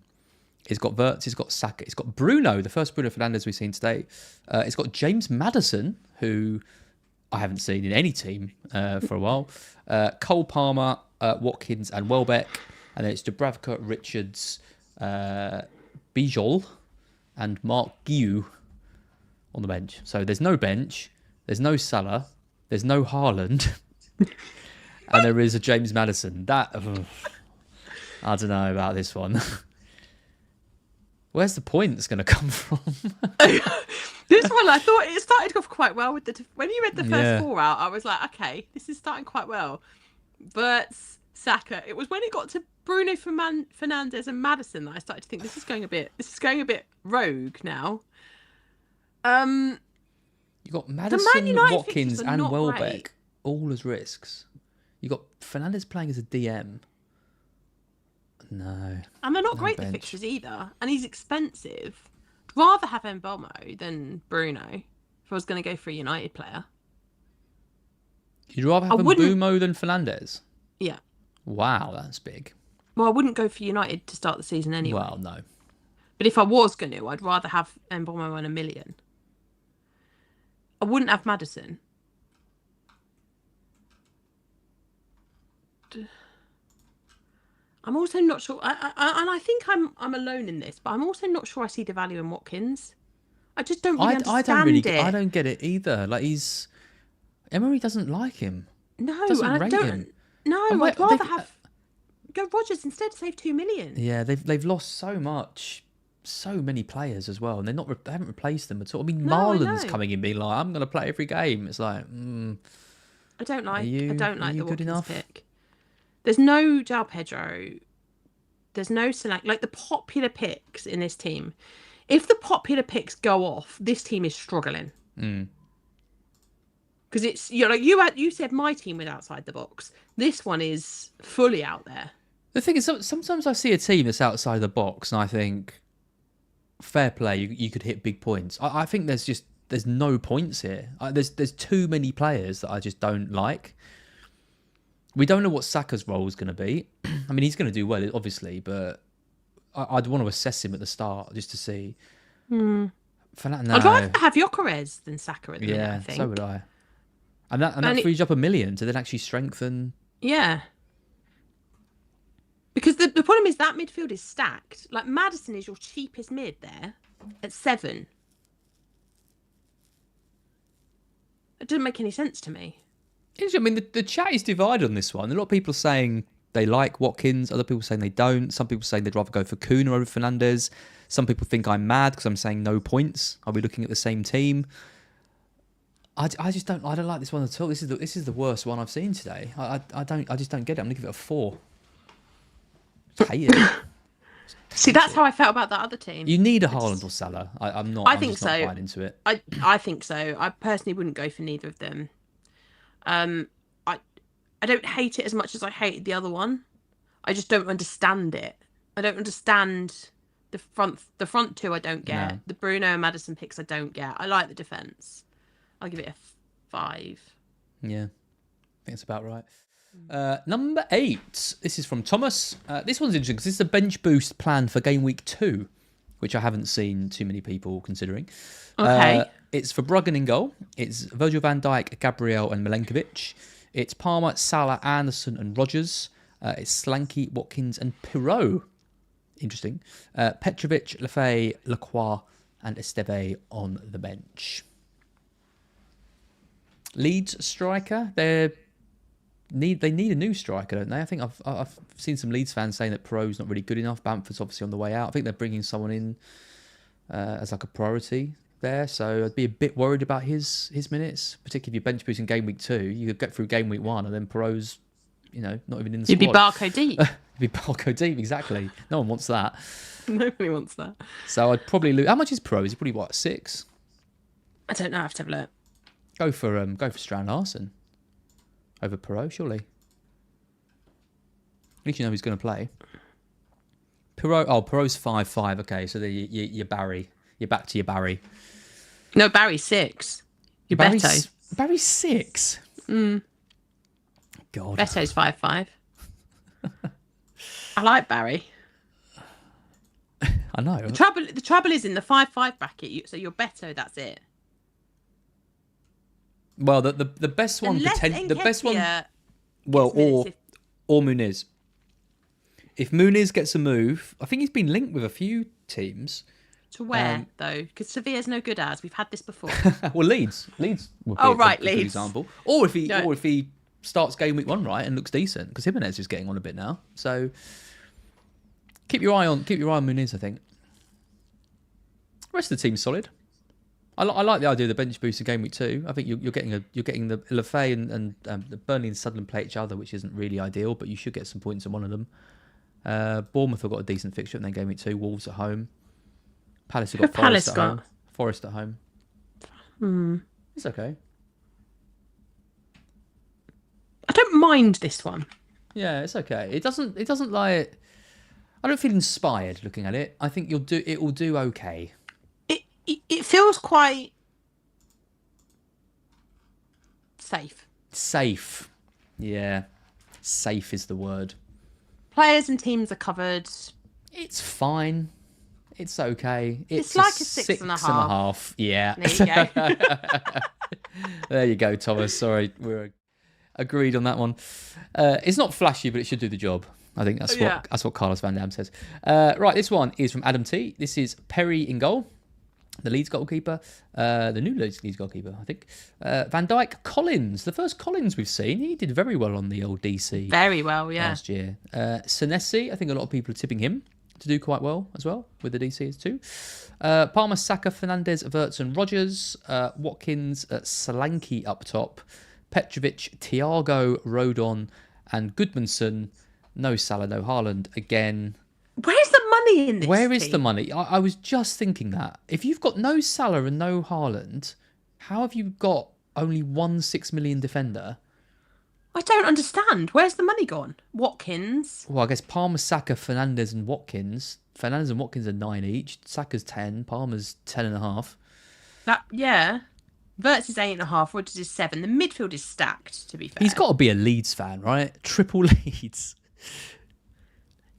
It's got Verts, it's got Saka, it's got Bruno, the first Bruno Fernandes we've seen today. It's got James Maddison, who I haven't seen in any team for a while. Cole Palmer, Watkins, and Welbeck. And then it's Dubravka, Richards, Bijol, and Mark Guiu on the bench. So there's no bench, there's no Salah, there's no Haaland, and there is a James Maddison. I don't know about this one. Where's the points going to come from? This one, I thought it started off quite well with when you read the first 4 out, I was like, okay, this is starting quite well. But Saka, it was when it got to Bruno Fernandes and Maddison that I started to think this is going a bit rogue now. You got Maddison, Watkins, and Welbeck all as risks. You got Fernandes playing as a DM. No. And they're not great, the fixtures either. And he's expensive. I'd rather have Mbeumo than Bruno if I was going to go for a United player. You'd rather have Mbeumo than Fernandes? Yeah. Wow, that's big. Well, I wouldn't go for United to start the season anyway. Well, no. But if I was going to, I'd rather have Mbeumo on $1 million. I wouldn't have Maddison. I'm also not sure, and I think I'm alone in this, but I'm also not sure I see the value in Watkins. I just don't really understand it. I don't get it either. Like Emery doesn't like him. No, doesn't rate him. No, I'd rather go Rodgers instead. Save $2 million. Yeah, they've lost so many players as well, and they haven't replaced them at all. I mean, Marlon's coming in being like, I'm going to play every game. It's like, I don't like the Watkins pick. There's no João Pedro. There's no select like the popular picks in this team. If the popular picks go off, this team is struggling. Because it's you said my team was outside the box. This one is fully out there. The thing is, sometimes I see a team that's outside the box, and I think, fair play, you could hit big points. I think there's no points here. There's too many players that I just don't like. We don't know what Saka's role is going to be. I mean, he's going to do well, obviously, but I'd want to assess him at the start just to see. I'd rather have Gyökeres than Saka at the minute, I think. So would I. And that frees up $1 million to then actually strengthen. Yeah. Because the problem is that midfield is stacked. Like, Maddison is your cheapest mid there at 7. It doesn't make any sense to me. I mean, the chat is divided on this one. A lot of people saying they like Watkins. Other people saying they don't. Some people saying they'd rather go for Kuna over Fernandes. Some people think I'm mad because I'm saying no points. Are we looking at the same team? I don't like this one at all. This is the worst one I've seen today. I just don't get it. I'm gonna give it a 4. Hate it. See, that's how I felt about that other team. You need a Haaland or Salah. I'm not. I think just so. not buying into it. I think so. I personally wouldn't go for neither of them. I don't hate it as much as I hated the other one. I just don't understand it. I don't understand the front two. I don't get the Bruno and Maddison picks. I don't get. I like the defense. I'll give it a 5. Yeah, I think it's about right. Number 8. This is from Thomas. This one's interesting because this is a bench boost plan for game week 2, which I haven't seen too many people considering. Okay. It's for Bruggen in goal. It's Virgil van Dijk, Gabriel and Milenkovic. It's Palmer, Salah, Anderson and Rodgers. It's Slanky, Watkins and Pirot. Interesting. Petrovic, Lefebvre, Lacroix and Esteve on the bench. Leeds striker. They need a new striker, don't they? I think I've seen some Leeds fans saying that Pirot's not really good enough. Bamford's obviously on the way out. I think they're bringing someone in as like a priority there, so I'd be a bit worried about his minutes, particularly if you're bench boosting game week 2. You could get through game week 1 and then Pirot's, not even in the squad. You'd be barcode deep. You'd be barcode deep, exactly. No one wants that. Nobody wants that. So I'd probably lose. How much is Pirot? Is he probably what, 6? I don't know. I have to have a look. Go for Strand Larson over Pirot, surely. At least you know who's going to play. Pirot's 5-5. Okay, so you're Barry. You're back to your Barry. No, Barry's 6. You're Beto. Barry's 6? God. Beto's 5-5. I like Barry. I know. The trouble is in the 5-5 bracket, so you're Beto, that's it. Well, the best one... the best one... Well, or Muniz. If Muniz gets a move... I think he's been linked with a few teams... To where, though? Because Sevilla's no good as. We've had this before. Well, Leeds would be a good example. Or if he starts game week 1 right and looks decent, because Jimenez is getting on a bit now. So keep your eye on Muniz, I think. The rest of the team's solid. I like the idea of the bench boost in game week 2. I think you're getting the Lefebvre and the Burnley and Sunderland play each other, which isn't really ideal, but you should get some points in one of them. Bournemouth have got a decent fixture in their game week 2. Wolves at home. Palace have got Forest at home. Forest at home. It's okay. I don't mind this one. Yeah, it's okay. It doesn't like. I don't feel inspired looking at it. I think it will do okay. It feels quite safe. Safe. Yeah. Safe is the word. Players and teams are covered. It's fine. It's okay. It's like a 6.5. Yeah. There you go. There you go, Thomas. Sorry, we're agreed on that one. It's not flashy, but it should do the job. I think that's what Carlos Van Dam says. Right, this one is from Adam T. This is Perry in goal, the Leeds goalkeeper, the new Leeds goalkeeper, I think. Van Dijk, Collins, the first Collins we've seen. He did very well on the old DC. Very well, yeah. Last year. Senesi, I think a lot of people are tipping him to do quite well as well with the DCs too. Palmer, Saka, Fernandes, Verts and Rodgers. Watkins, Solanke up top. Petrovic, Thiago, Rodon and Goodmanson. No Salah, no Haaland again. Where's the money in this Where is team? the money? I was just thinking that. If you've got no Salah and no Haaland, how have you got only one 6 million defender? I don't understand. Where's the money gone? Watkins. Well, I guess Palmer, Saka, Fernandes and Watkins. Fernandes and Watkins are 9 each. Saka's 10. Palmer's 10.5. Yeah. Verts is 8.5. Rodgers is 7. The midfield is stacked, to be fair. He's got to be a Leeds fan, right? Triple Leeds.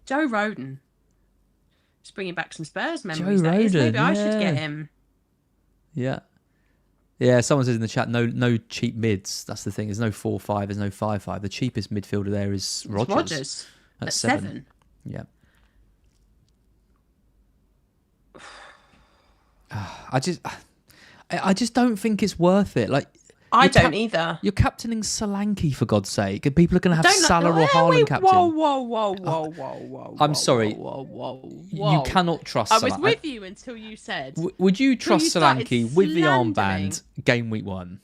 Joe Rodon. Just bringing back some Spurs memories. Maybe I should get him. Yeah. Yeah, someone says in the chat, no cheap mids. That's the thing. There's no 4-5. There's no 5-5. The cheapest midfielder there is Rodgers. At 7. Yeah. I just don't think it's worth it. Like, I don't either. You're captaining Solanke, for God's sake, and people are going to have Don't Salah or Haaland captain. Whoa. I'm sorry. Whoa. You cannot trust I Salah. was with you until you said. Would you trust Solanke with the slandering. armband game week 1?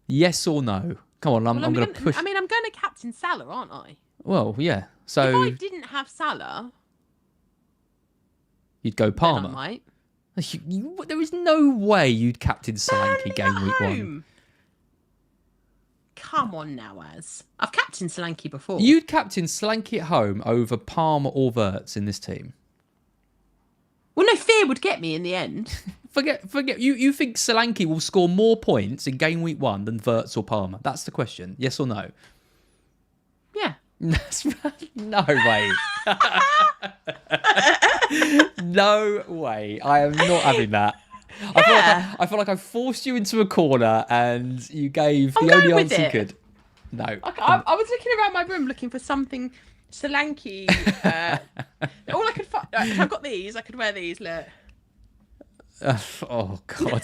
Yes or no? Come on, I'm going to push. I mean, I'm going to captain Salah, aren't I? Well, yeah. So if I didn't have Salah, you'd go Palmer. Then I might. There is no way you'd captain Solanke game week 1. Come on now, I've captained Solanke before. You'd captain Solanke at home over Palmer or Wirtz in this team. Well, no, fear would get me in the end. Forget. You think Solanke will score more points in game week 1 than Wirtz or Palmer? That's the question. Yes or no? Yeah. No way. No way. I am not having that. Yeah. I feel like I forced you into a corner and you gave the only answer you could. No. I was looking around my room looking for something Solanke. All I could find. I've got these. I could wear these. Look. Oh God.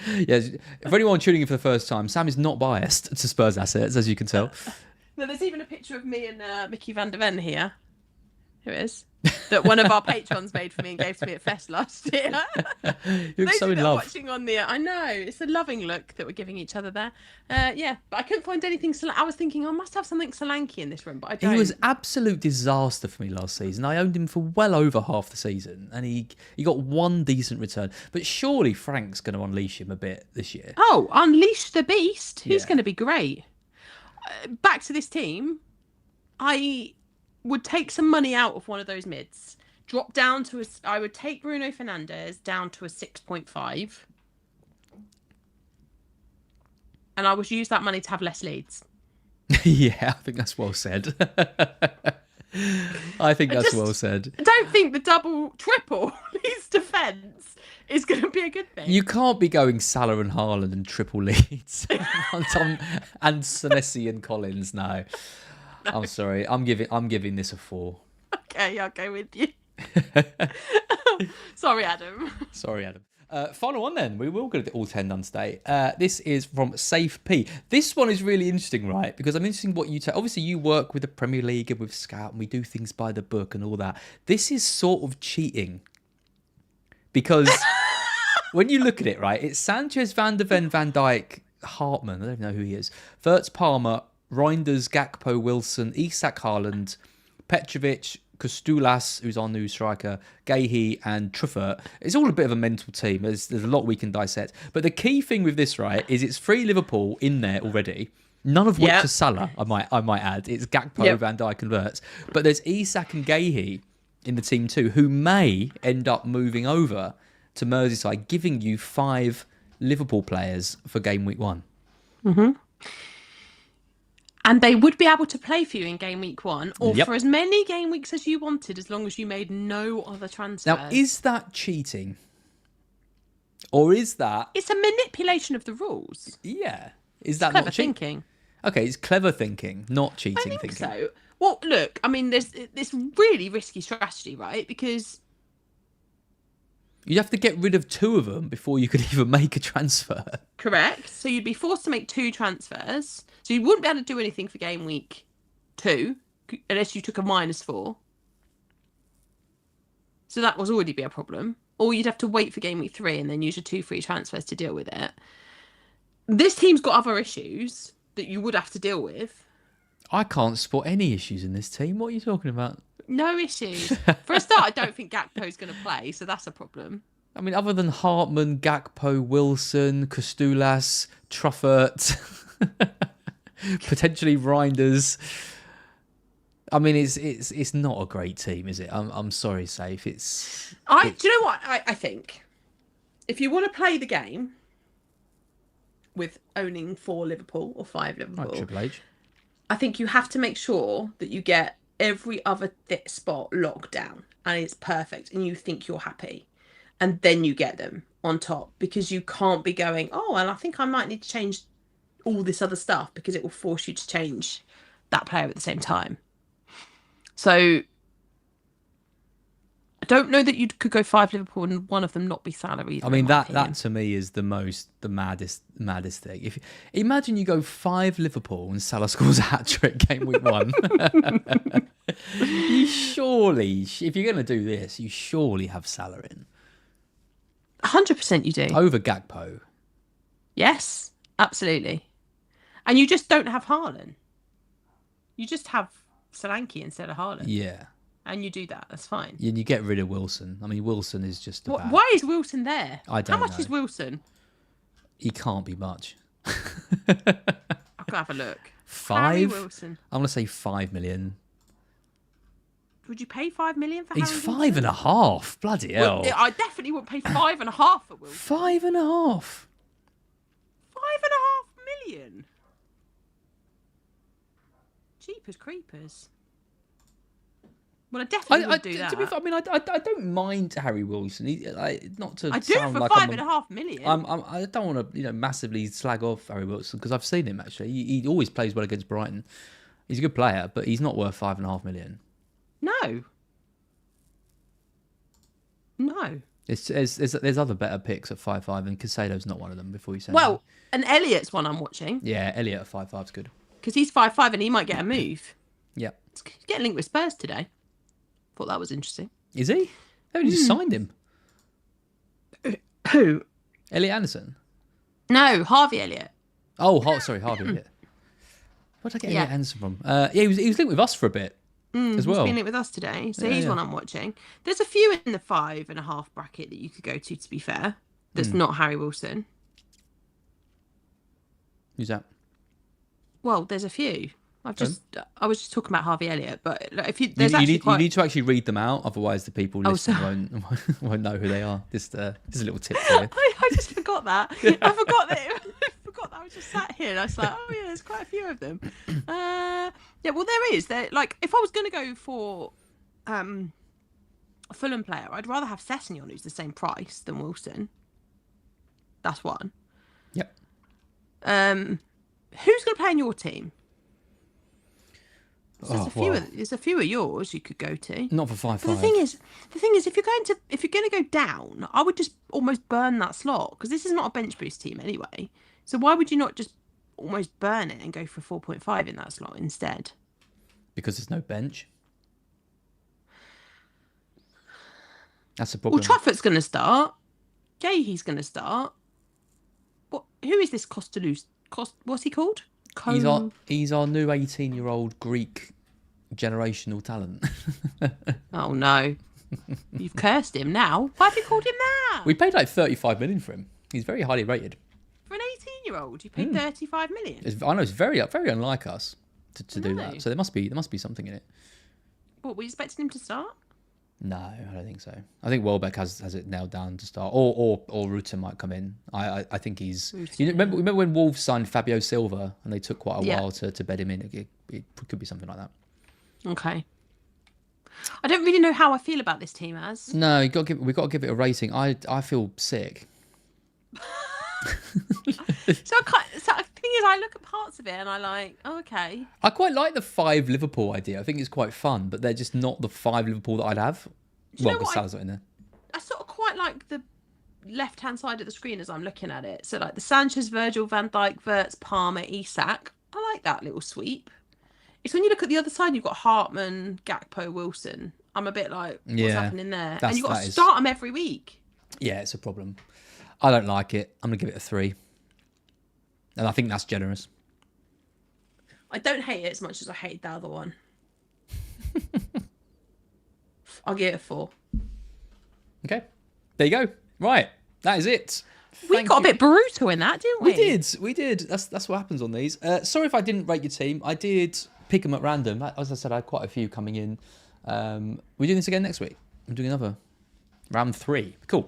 Yes. For anyone tuning in for the first time, Sam is not biased to Spurs assets, as you can tell. No, there's even a picture of me and Mickey van der Ven here. Here it is. That one of our patrons made for me and gave to me at Fest last year. You look so in love. Watching on the, I know, it's a loving look that we're giving each other there. Yeah, but I couldn't find anything. I was thinking I must have something Solanke in this room, but I don't. He was absolute disaster for me last season. I owned him for well over half the season, and he got one decent return. But surely Frank's going to unleash him a bit this year. Oh, unleash the beast! He's Yeah. going to be great. Back to this team, I would take some money out of one of those mids, drop down to I would take Bruno Fernandes down to a 6.5, and I would use that money to have less leads. Yeah, I think that's well said. I think that's well said. I don't think the double, triple Leeds defence is going to be a good thing. You can't be going Salah and Haaland and triple Leeds and Senesi and Collins. No. I'm sorry. I'm giving this a 4. Okay, I'll go with you. Sorry, Adam. Final one then. We will get all 10 done today. This is from Safe P. This one is really interesting, right? Because I'm interested in what you obviously you work with the Premier League and with Scout, and we do things by the book and all that. This is sort of cheating. Because when you look at it, right, it's Sanchez, Van der Ven, Van Dijk, Hartman. I don't know who he is. Wirtz, Palmer, Reinders, Gakpo, Wilson, Isak, Haaland, Petrovic, Kostulas, who's our new striker, Gahey, and Truffert. It's all a bit of a mental team. There's a lot we can dissect. But the key thing with this, right, is it's 3 Liverpool in there already. None of which is Salah, I might add. It's Gakpo, Van Dijk, and Wirtz. But there's Isak and Gahey in the team too, who may end up moving over to Merseyside, giving you 5 Liverpool players for game week 1. Mm-hmm. And they would be able to play for you in game week 1 or for as many game weeks as you wanted, as long as you made no other transfers. Now, is that cheating? Or is that... It's a manipulation of the rules. Yeah. Is that clever not cheating? thinking? Okay, it's clever thinking, not cheating thinking. So. Well, look, I mean, there's this really risky strategy, right? Because... You'd have to get rid of 2 of them before you could even make a transfer. Correct. So you'd be forced to make 2 transfers. So you wouldn't be able to do anything for game week 2 unless you took a -4. So that would already be a problem. Or you'd have to wait for game week 3 and then use your 2 free transfers to deal with it. This team's got other issues that you would have to deal with. I can't spot any issues in this team. What are you talking about? No issues. For a start, I don't think Gakpo's going to play, so that's a problem. I mean, other than Hartman, Gakpo, Wilson, Kostulas, Truffert, potentially Reinders. I mean, it's not a great team, is it? I'm sorry, Safe. Do you know what I think? If you want to play the game with owning 4 Liverpool or 5 Liverpool, right, Triple H, I think you have to make sure that you get every other spot locked down and it's perfect and you think you're happy, and then you get them on top, because you can't be going, oh, well, I think I might need to change all this other stuff, because it will force you to change that player at the same time. So I don't know that you could go 5 Liverpool and one of them not be Salah either. I mean, that to me is the maddest thing. If imagine you go 5 Liverpool and Salah scores a hat trick game week 1. You surely, if you're going to do this, you surely have Salah in 100% you do. over Gakpo. Yes, absolutely. And you just don't have Haaland. You just have Solanke instead of Haaland. Yeah. And you do that. That's fine. And you get rid of Wilson. I mean, Wilson is just about... Why is Wilson there? I don't know. How much is Wilson? He can't be much. I'll go have a look. 5? Harry Wilson. I'm going to say 5 million. Would you pay 5 million for He's Harry Wilson? 5.5. Bloody hell. Well, I definitely would pay 5.5 for Wilson. 5.5. 5.5 million. Cheap as creepers. Well, I definitely would do that. To be fair, I mean, I don't mind Harry Wilson. Not to I do it sound for like 5.5 million. I don't want to massively slag off Harry Wilson because I've seen him actually. He always plays well against Brighton. He's a good player, but he's not worth 5.5 million. No. There's other better picks at 5.5, and Casado's not one of them. Before you say well, and Elliott's one I'm watching. Yeah, Elliot at 5.5 is good. Because he's 5.5 and he might get a move. Yeah. He's getting linked with Spurs today. Thought that was interesting. Is he? They only just signed him. Who? Elliot Anderson. No, Harvey Elliott. Oh, sorry, Harvey Elliott. Where did I get Elliot Anderson from? Yeah, he was linked with us for a bit as well. He's been linked with us today, so he's one I'm watching. There's a few in the 5.5 bracket that you could go to be fair. That's not Harry Wilson. Who's that? Well, there's a few. I was just talking about Harvey Elliott, but if you you need to actually read them out, otherwise the people listening won't know who they are. Just a little tip for you. I just forgot that. I forgot that. I was just sat here and I was like, oh yeah, there's quite a few of them. Yeah, well there is. Like if I was going to go for a Fulham player, I'd rather have Sessegnon, who's the same price than Wilson. That's one. Yep. Who's going to play in your team? There's a few of yours you could go to. Not for 5.5. The thing is, if you're going to go down, I would just almost burn that slot because this is not a bench boost team anyway. So why would you not just almost burn it and go for 4.5 in that slot instead? Because there's no bench. That's the problem. Well, Trafford's going to start. Gahey's going to start. Who is this Kostelus? What's he called? He's our new 18-year-old Greek generational talent. Oh no. You've cursed him now. Why have you called him that? We paid like 35 million for him. He's very highly rated. For an 18-year-old, you paid 35 million. I know it's very unlike us to do that. So there must be something in it. What, were you expecting him to start? No, I don't think so. I think Welbeck has it nailed down to start, or Ruta might come in. I think he's. Remember when Wolves signed Fabio Silva and they took quite a while to bed him in. It could be something like that. Okay. I don't really know how I feel about this team as. No, we've got to give it a rating. I feel sick. So the thing is, I look at parts of it and I like, oh, okay. I quite like the 5 Liverpool idea. I think it's quite fun, but they're just not the 5 Liverpool that I'd have. Well, because Salah's not in there. I sort of quite like the left-hand side of the screen as I'm looking at it. So like the Sanchez, Virgil, Van Dijk, Wirtz, Palmer, Isak. I like that little sweep. It's when you look at the other side, you've got Hartman, Gakpo, Wilson. I'm a bit like, what's happening there? And you've got to start them every week. Yeah, it's a problem. I don't like it. I'm going to give it a 3. And I think that's generous. I don't hate it as much as I hate the other one. I'll give it a 4. Okay. There you go. Right. That is it. We got a bit brutal in that, didn't we? We did. That's what happens on these. Sorry if I didn't rate your team. I did pick them at random. As I said, I had quite a few coming in. We're doing this again next week. I'm doing another. Round 3. Cool.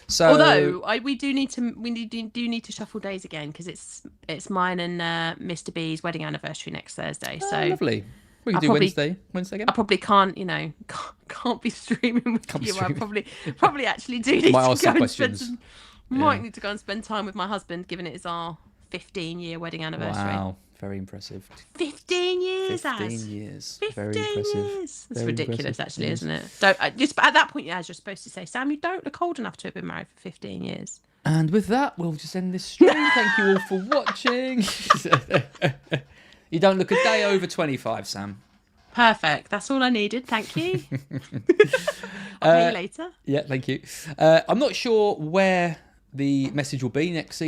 So, although we do need to shuffle days again because it's mine and Mr. B's wedding anniversary next Thursday. So lovely. We can do Wednesday again. I probably can't be streaming with you. I probably actually do need to go and spend need to go and spend time with my husband, given it is our 15-year wedding anniversary. Wow, Very impressive. 15 years, 15 years. 15 Very impressive. years. That's Very ridiculous, impressive. actually, isn't it? Just at that point, as you're supposed to say, Sam, you don't look old enough to have been married for 15 years. And with that, we'll just end this stream. Thank you all for watching. You don't look a day over 25, Sam. Perfect. That's all I needed. Thank you. I'll pay you later. Yeah, thank you. I'm not sure where the message will be next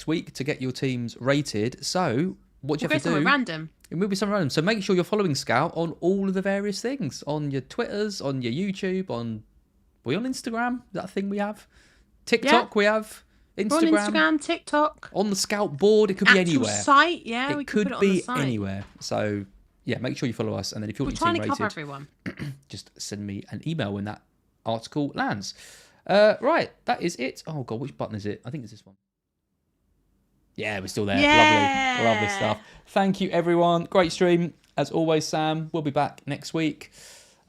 week to get your teams rated. So what do you have to do? Random. It will be something random. So make sure you're following Scout on all of the various things. On your Twitters, on your YouTube, we on Instagram? Is that a thing we have? TikTok, we have Instagram. We're on Instagram, TikTok. On the Scout board, it could be anywhere. Site, yeah, we could put it on the site. Anywhere. So yeah, make sure you follow us, and then if you're trying to rated, cover everyone. just send me an email when that article lands. Right, that is it. Oh god, which button is it? I think it's this one. Yeah, we're still there. Yeah. Lovely stuff. Thank you, everyone. Great stream as always, Sam. We'll be back next week,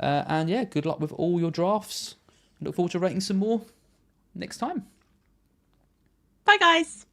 and yeah, good luck with all your drafts. Look forward to rating some more next time. Bye, guys.